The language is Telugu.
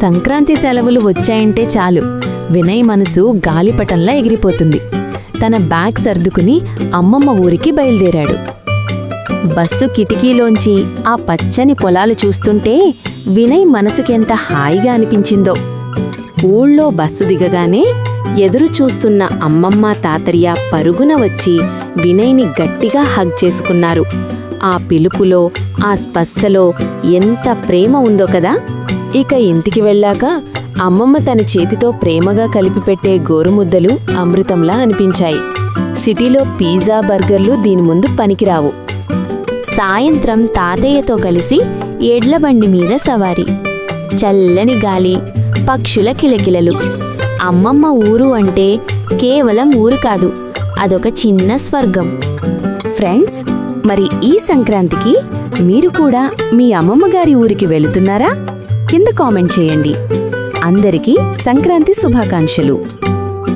సంక్రాంతి సెలవులు వచ్చాయంటే చాలు వినయ్ మనసు గాలిపటంలా ఎగిరిపోతుంది. తన బ్యాగ్ సర్దుకుని అమ్మమ్మ ఊరికి బయలుదేరాడు. బస్సు కిటికీలోంచి ఆ పచ్చని పొలాలు చూస్తుంటే వినయ్ మనసుకెంత హాయిగా అనిపించిందో. ఊళ్ళో బస్సు దిగగానే ఎదురు చూస్తున్న అమ్మమ్మ తాతయ్య పరుగున వచ్చి వినయ్ని గట్టిగా హగ్ చేసుకున్నారు. ఆ పిలుపులో, ఆ స్పర్శలో ఎంత ప్రేమ ఉందో కదా. ఇక ఇంటికి వెళ్ళాక అమ్మమ్మ తన చేతితో ప్రేమగా కలిపి పెట్టే గోరుముద్దలు అమృతంలా అనిపించాయి. సిటీలో పిజ్జా, బర్గర్లు దీని ముందు పనికిరావు. సాయంత్రం తాతయ్యతో కలిసి ఎడ్లబండి మీద సవారీ. చల్లని గాలి, పక్షుల కిలకిలలు. అమ్మమ్మ ఊరు అంటే కేవలం ఊరు కాదు, అదొక చిన్న స్వర్గం. ఫ్రెండ్స్, మరి ఈ సంక్రాంతికి మీరు కూడా మీ అమ్మమ్మగారి ఊరికి వెళుతున్నారా? కింద కామెంట్ చేయండి. అందరికీ సంక్రాంతి శుభాకాంక్షలు.